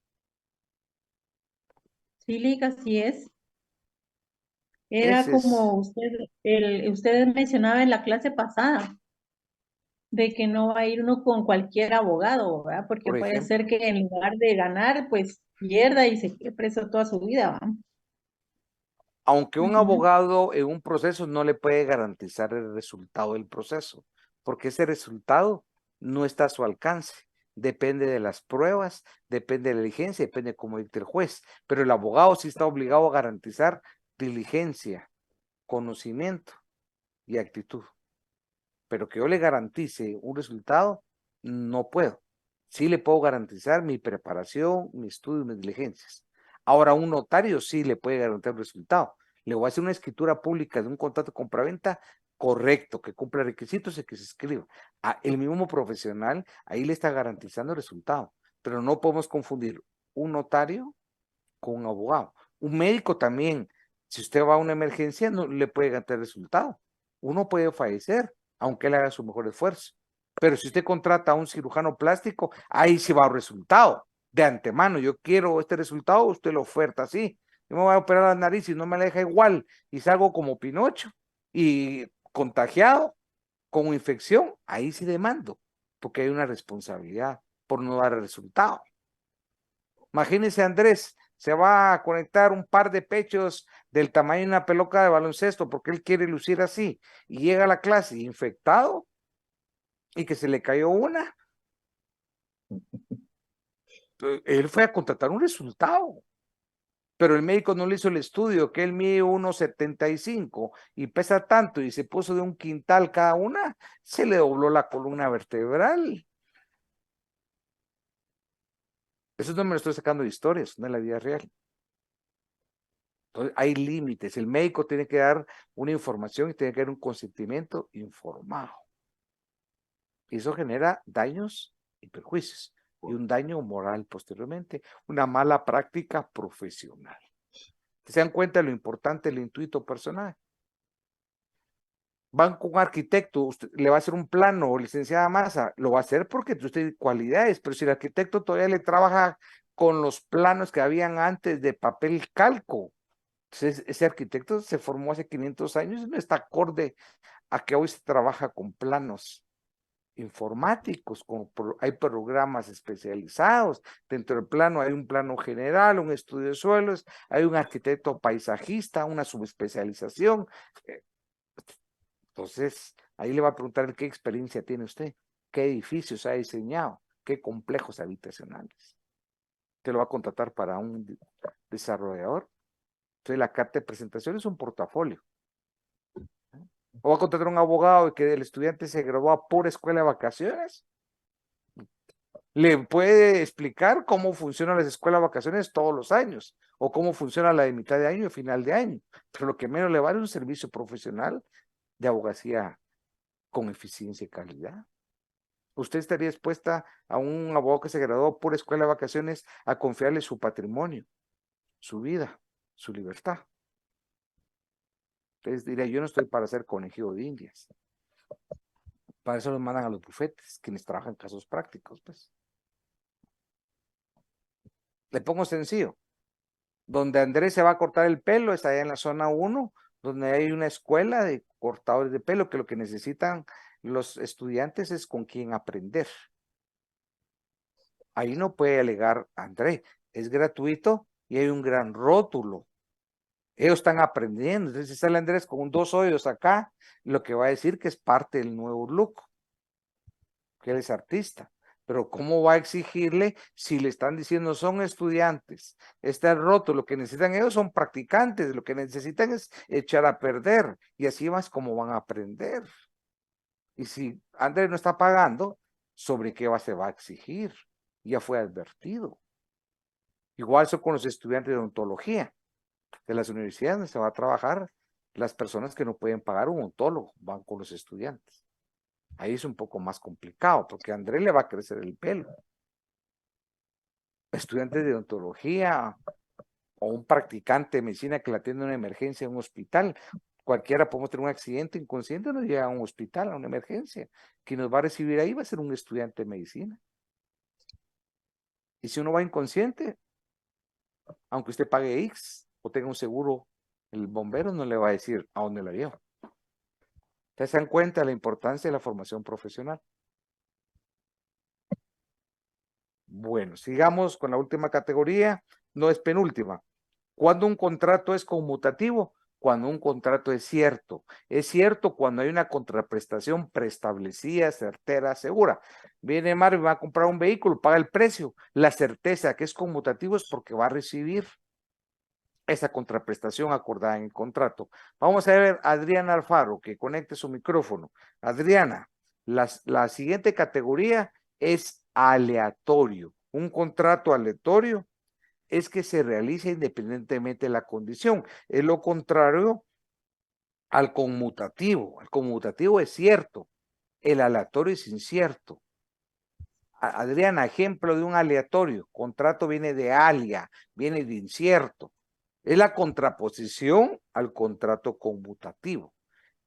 Sí, Lick, así es. Era Ese como es, usted mencionaba en la clase pasada, de que no va a ir uno con cualquier abogado, ¿verdad? Porque por puede ejemplo, ser que en lugar de ganar, pues pierda y se quede preso toda su vida, ¿va? aunque un Ujú. abogado en un proceso no le puede garantizar el resultado del proceso, porque ese resultado no está a su alcance. Depende de las pruebas, depende de la diligencia, depende de cómo dicte el juez. Pero el abogado sí está obligado a garantizar diligencia, conocimiento y actitud. Pero que yo le garantice un resultado, no puedo. Sí le puedo garantizar mi preparación, mi estudio, mis diligencias. Ahora, un notario sí le puede garantizar un resultado. Le voy a hacer una escritura pública de un contrato de compraventa correcto, que cumpla requisitos y que se escriba. El mismo profesional ahí le está garantizando el resultado, pero no podemos confundir un notario con un abogado. Un médico también, si usted va a una emergencia, no le puede garantizar el resultado. Uno puede fallecer, aunque él haga su mejor esfuerzo. Pero si usted contrata a un cirujano plástico, ahí sí va el resultado. De antemano, yo quiero este resultado, usted lo oferta así. Yo me voy a operar la nariz y no me la deja igual y salgo como Pinocho y contagiado con infección, ahí sí demando, porque hay una responsabilidad por no dar el resultado. Imagínense, Andrés, se va a conectar un par de pechos del tamaño de una pelota de baloncesto porque él quiere lucir así y llega a la clase infectado y que se le cayó una. Él fue a contratar un resultado, pero el médico no le hizo el estudio, que él mide 1,75 y pesa tanto y se puso de un quintal cada una, se le dobló la columna vertebral. Eso no me lo estoy sacando de historias, no es la vida real. Entonces, hay límites. El médico tiene que dar una información y tiene que dar un consentimiento informado. Y eso genera daños y perjuicios. Y un daño moral posteriormente. Una mala práctica profesional. ¿Se dan cuenta de lo importante del intuito personal? Van con un arquitecto, usted le va a hacer un plano, licenciada Maza, lo va a hacer porque usted tiene cualidades, pero si el arquitecto todavía le trabaja con los planos que habían antes de papel calco, entonces ese arquitecto se formó hace 500 años y no está acorde a que hoy se trabaja con planos informáticos, hay programas especializados, dentro del plano hay un plano general, un estudio de suelos, hay un arquitecto paisajista, una subespecialización. Entonces, ahí le va a preguntar qué experiencia tiene usted, qué edificios ha diseñado, qué complejos habitacionales. Te lo va a contratar para un desarrollador. Entonces, la carta de presentación es un portafolio. O va a contratar a un abogado y que el estudiante se graduó por escuela de vacaciones. Le puede explicar cómo funcionan las escuelas de vacaciones todos los años, o cómo funciona la de mitad de año y final de año. Pero lo que menos le vale es un servicio profesional de abogacía con eficiencia y calidad. ¿Usted estaría expuesta a un abogado que se graduó por escuela de vacaciones a confiarle su patrimonio, su vida, su libertad? Entonces diría, yo no estoy para ser conejillo de indias. Para eso los mandan a los bufetes, quienes trabajan casos prácticos, pues. Le pongo sencillo. Donde Andrés se va a cortar el pelo es allá en la zona 1, donde hay una escuela de cortadores de pelo, que lo que necesitan los estudiantes es con quién aprender. Ahí no puede alegar Andrés, es gratuito y hay un gran rótulo. Ellos están aprendiendo. Entonces, si sale Andrés con 2 hoyos acá, lo que va a decir que es parte del nuevo look, que él es artista. Pero ¿cómo va a exigirle si le están diciendo son estudiantes? Está roto, lo que necesitan ellos son practicantes, lo que necesitan es echar a perder y así más como van a aprender. Y si Andrés no está pagando, ¿sobre qué se va a exigir? Ya fue advertido. Igual eso con los estudiantes de odontología de las universidades donde se va a trabajar, las personas que no pueden pagar un odontólogo van con los estudiantes. Ahí es un poco más complicado porque a Andrés le va a crecer el pelo. Estudiantes de odontología o un practicante de medicina que la atiende una emergencia en un hospital, cualquiera podemos tener un accidente inconsciente, nos llega a un hospital, a una emergencia. Quien nos va a recibir ahí va a ser un estudiante de medicina. Y si uno va inconsciente, aunque usted pague X o tenga un seguro, el bombero no le va a decir a dónde la lleva. ¿Ustedes se dan cuenta de la importancia de la formación profesional? Bueno, sigamos con la última categoría, no es penúltima. ¿Cuándo un contrato es conmutativo? Cuando un contrato es cierto. Es cierto cuando hay una contraprestación preestablecida, certera, segura. Viene Marvin, va a comprar un vehículo, paga el precio. La certeza que es conmutativo es porque va a recibir esa contraprestación acordada en el contrato. Vamos a ver a Adriana Alfaro, que conecte su micrófono. Adriana, la siguiente categoría es aleatorio. Un contrato aleatorio es que se realiza independientemente de la condición. Es lo contrario al conmutativo. El conmutativo es cierto, el aleatorio es incierto. Adriana, ejemplo de un aleatorio. Contrato viene de alia, viene de incierto. Es la contraposición al contrato conmutativo.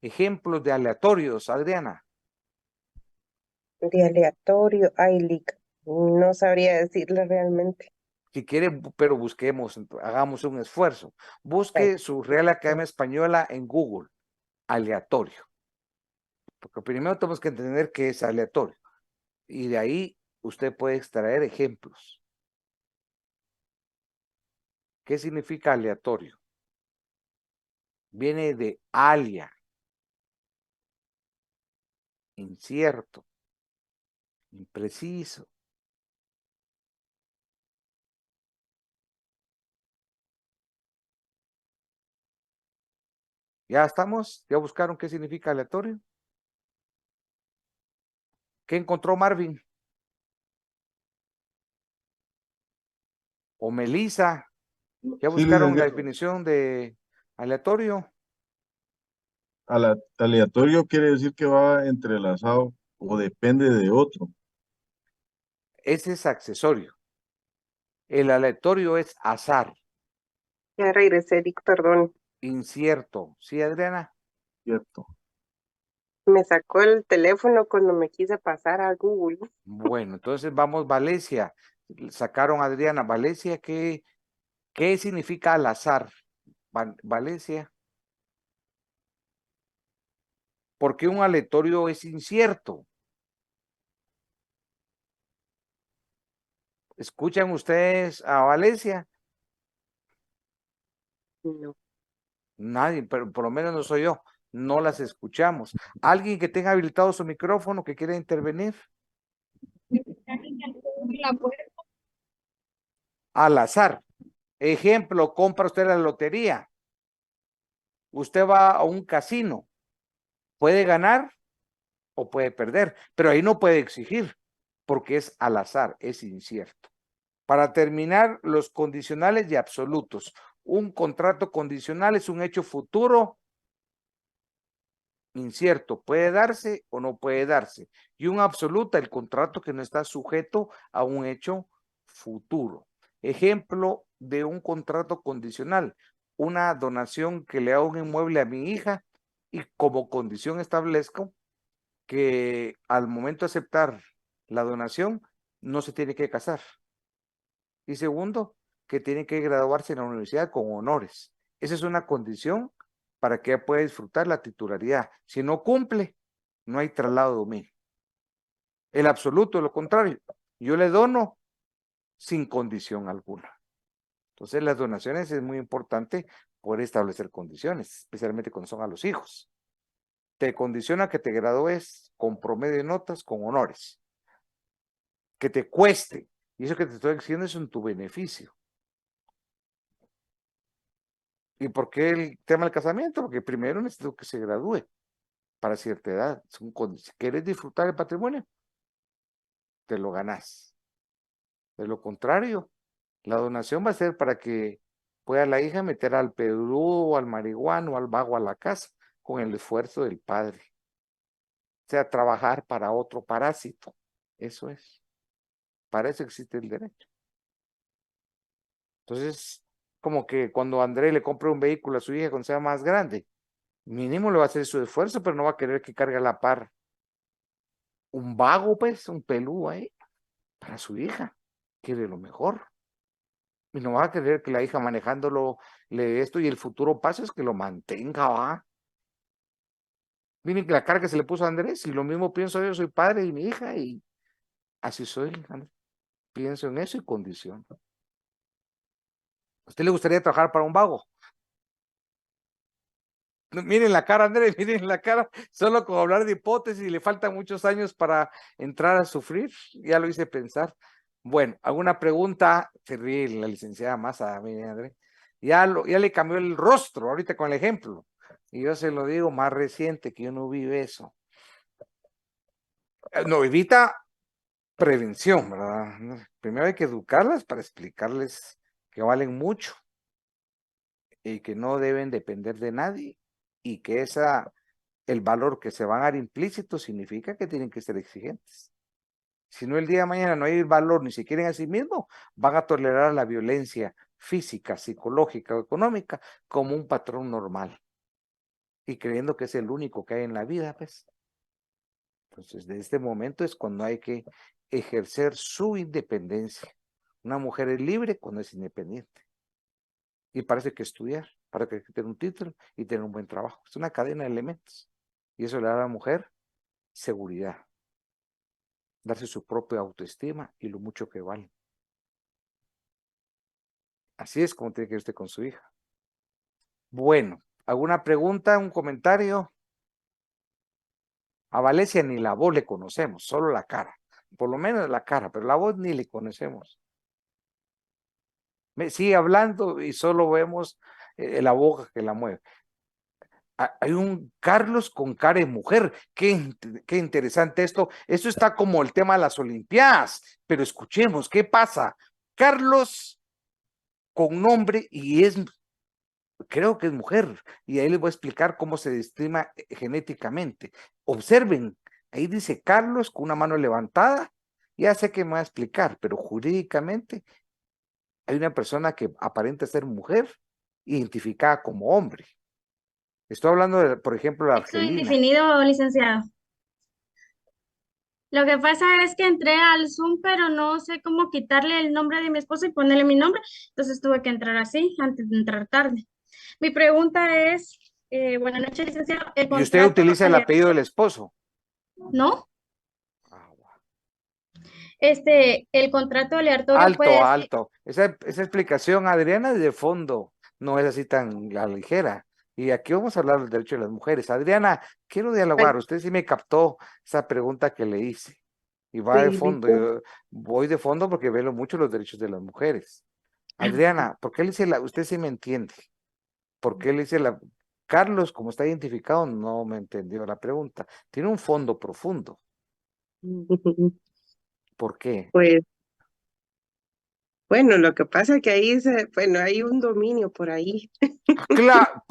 Ejemplos de aleatorios, Adriana. De aleatorio, no sabría decirle realmente. Si quiere, pero busquemos, hagamos un esfuerzo. Busque su Real Academia Española en Google, aleatorio. Porque primero tenemos que entender qué es aleatorio. Y de ahí usted puede extraer ejemplos. ¿Qué significa aleatorio? Viene de alia, incierto, impreciso. ¿Ya estamos? ¿Ya buscaron qué significa aleatorio? ¿Qué encontró Marvin? ¿O Melissa? ¿Ya Sí, buscaron la licenciado. definición de aleatorio? Aleatorio quiere decir que va entrelazado o depende de otro. Ese es accesorio. El aleatorio es azar, Ya regresé, Eric, perdón. incierto. ¿Sí, Adriana? ¿Cierto? Me sacó el teléfono cuando me quise pasar a Google. Bueno, entonces vamos, Valencia. Sacaron a Adriana. Valencia, ¿qué significa al azar? Valencia. ¿Por qué un aleatorio es incierto? ¿Escuchan ustedes a Valencia? No. Nadie, pero por lo menos no soy yo. No las escuchamos. ¿Alguien que tenga habilitado su micrófono que quiera intervenir? Al azar. Ejemplo, compra usted la lotería. Usted va a un casino. Puede ganar o puede perder, pero ahí no puede exigir porque es al azar, es incierto. Para terminar, los condicionales y absolutos. Un contrato condicional es un hecho futuro incierto, puede darse o no puede darse. Y un absoluta, el contrato que no está sujeto a un hecho futuro. Ejemplo de un contrato condicional, una donación que le hago un inmueble a mi hija y como condición establezco que al momento de aceptar la donación no se tiene que casar. Y segundo, que tiene que graduarse en la universidad con honores. Esa es una condición para que ella pueda disfrutar la titularidad. Si no cumple, no hay traslado de dominio. El absoluto, lo contrario, yo le dono sin condición alguna. Entonces, las donaciones es muy importante poder establecer condiciones, especialmente cuando son a los hijos. Te condiciona que te gradúes con promedio de notas, con honores. Que te cueste. Y eso que te estoy diciendo es en tu beneficio. ¿Y por qué el tema del casamiento? Porque primero necesito que se gradúe para cierta edad. Si quieres disfrutar el patrimonio, te lo ganas. De lo contrario, la donación va a ser para que pueda la hija meter al peludo, al marihuano, al vago a la casa, con el esfuerzo del padre. O sea, trabajar para otro parásito. Eso es. Para eso existe el derecho. Entonces, como que cuando André le compre un vehículo a su hija cuando sea más grande, mínimo le va a hacer su esfuerzo, pero no va a querer que cargue a la par un vago, pues, un peludo ahí, para su hija. Quiere lo mejor. Y no va a querer que la hija manejándolo le dé esto y el futuro paso es que lo mantenga, va. Miren que la carga se le puso a Andrés y lo mismo pienso yo, soy padre de mi hija y así soy, Andrés. Pienso en eso y condiciono. ¿A usted le gustaría trabajar para un vago? Miren la cara, Andrés, miren la cara, solo con hablar de hipótesis, le faltan muchos años para entrar a sufrir, ya lo hice pensar. Bueno, ¿alguna pregunta? Se ríe la licenciada Massa, miren, Andrés. Ya le cambió el rostro ahorita con el ejemplo. Y yo se lo digo más reciente, que yo no vive eso. No, evita prevención, ¿verdad? Primero hay que educarlas para explicarles que valen mucho y que no deben depender de nadie y que el valor que se van a dar implícito significa que tienen que ser exigentes. Si no, el día de mañana no hay valor ni se quieren a sí mismos, van a tolerar la violencia física, psicológica o económica como un patrón normal. y creyendo que es el único que hay en la vida, pues. Entonces, de este momento es cuando hay que ejercer su independencia. Una mujer es libre cuando es independiente. Y parece que estudiar, para que tener un título y tener un buen trabajo. Es una cadena de elementos. Y eso le da a la mujer seguridad, darse su propia autoestima y lo mucho que vale. Así es como tiene que ir usted con su hija. Bueno, ¿alguna pregunta, un comentario? A Valencia ni la voz le conocemos, solo la cara. Por lo menos la cara, pero la voz ni le conocemos. Sigue hablando y solo vemos la boca que la mueve. Hay un Carlos con cara de mujer. Qué interesante esto. Esto está como el tema de las Olimpiadas, pero escuchemos, ¿qué pasa? Carlos con nombre y creo que es mujer, y ahí les voy a explicar cómo se estima genéticamente. Observen, ahí dice Carlos con una mano levantada, ya sé que me va a explicar, pero jurídicamente hay una persona que aparenta ser mujer, identificada como hombre. Estoy hablando de, por ejemplo, de Sexo Argelina. indefinido, licenciado. Lo que pasa es que entré al Zoom, pero no sé cómo quitarle el nombre de mi esposo y ponerle mi nombre, entonces tuve que entrar así antes de entrar tarde. Mi pregunta es, buenas noches, licenciado. El Y usted contrato utiliza el aleatorio, apellido del esposo. ¿no? Ah, bueno. El contrato aleatorio Alto, puede ser, alto. Esa explicación, Adriana, es de fondo, no es así tan a la ligera. Y aquí vamos a hablar del derecho de las mujeres. Adriana, quiero dialogar. Usted sí me captó esa pregunta que le hice. Y va de Sí, fondo. ¿viste? Yo voy de fondo porque veo mucho los derechos de las mujeres. Adriana, ¿por qué le dice usted sí me entiende? ¿Por qué le dice Carlos, como está identificado, no me entendió la pregunta? Tiene un fondo profundo. ¿Por qué? Pues, bueno, lo que pasa es que ahí bueno, hay un dominio por ahí. Claro,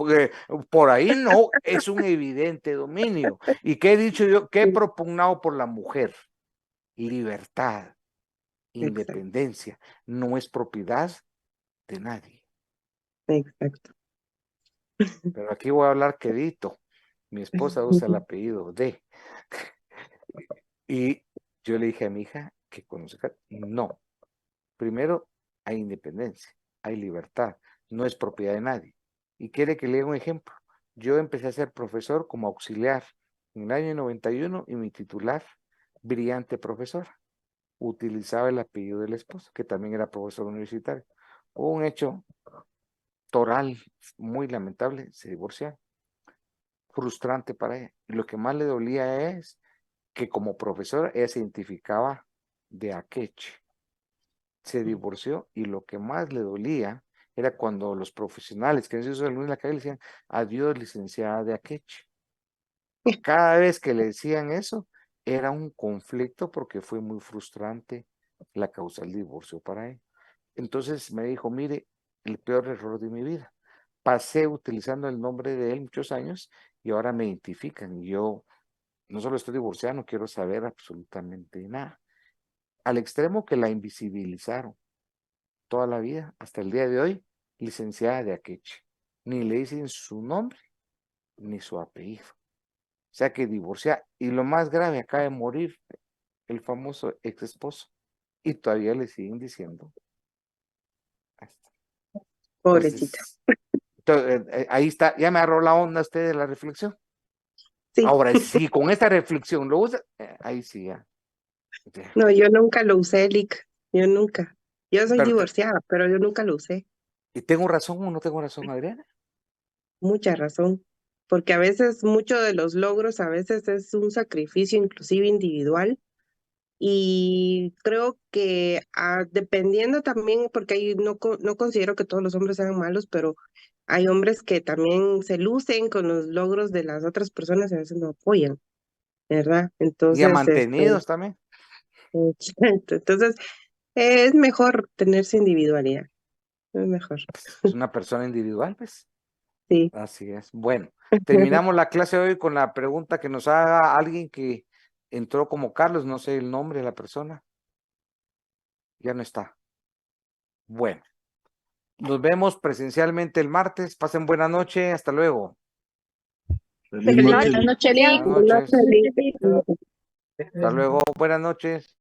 por ahí no, es un evidente dominio. ¿Y qué he dicho yo? ¿Qué he propugnado por la mujer? Libertad, Exacto, independencia, no es propiedad de nadie. exacto. Pero aquí voy a hablar quedito. Mi esposa usa el apellido de. Y yo le dije a mi hija que conozca, no. Primero, hay independencia, hay libertad, no es propiedad de nadie. Y quiere que le dé un ejemplo. Yo empecé a ser profesor como auxiliar en el año 91 y mi titular, brillante profesora, utilizaba el apellido del esposo, que también era profesor universitario. Hubo un hecho toral muy lamentable, se divorciaron, frustrante para ella. Y lo que más le dolía es que como profesora ella se identificaba de Akeche. Se divorció y lo que más le dolía era cuando los profesionales que han sido en la calle le decían, adiós, licenciada de Akeche. Cada vez que le decían eso, era un conflicto porque fue muy frustrante la causa del divorcio para él. Entonces me dijo, mire, el peor error de mi vida. Pasé utilizando el nombre de él muchos años y ahora me identifican. Y yo no solo estoy divorciado, no quiero saber absolutamente nada. Al extremo que la invisibilizaron toda la vida, hasta el día de hoy, licenciada de Akeche. Ni le dicen su nombre ni su apellido. O sea que divorcia. Y lo más grave, acaba de morir el famoso ex esposo. Y todavía le siguen diciendo. Pobrecita. Entonces, ahí está, ya me agarró la onda usted de la reflexión. Sí. Ahora, si con esta reflexión lo usa, ahí sí ya. No, yo nunca lo usé, Lick. Yo nunca. Yo soy Pero, divorciada, pero yo nunca lo usé. ¿y tengo razón o no tengo razón, Adriana? Mucha razón. Porque a veces mucho de los logros, a veces es un sacrificio inclusive individual. Y creo que dependiendo también, porque ahí no considero que todos los hombres sean malos, pero hay hombres que también se lucen con los logros de las otras personas y a veces no apoyan, ¿verdad? Y a Entonces, mantenidos también. entonces es mejor tenerse individualidad, es mejor. Es una persona individual, pues. Sí. Así es. Bueno, terminamos la clase hoy con la pregunta que nos haga alguien que entró como Carlos, no sé el nombre de la persona. Ya no está. Bueno, nos vemos presencialmente el martes. Pasen buena noche. Hasta luego. Feliz Feliz noche. noche. Buenas noches, Lía. Buenas noches. Feliz- Hasta luego. Buenas noches.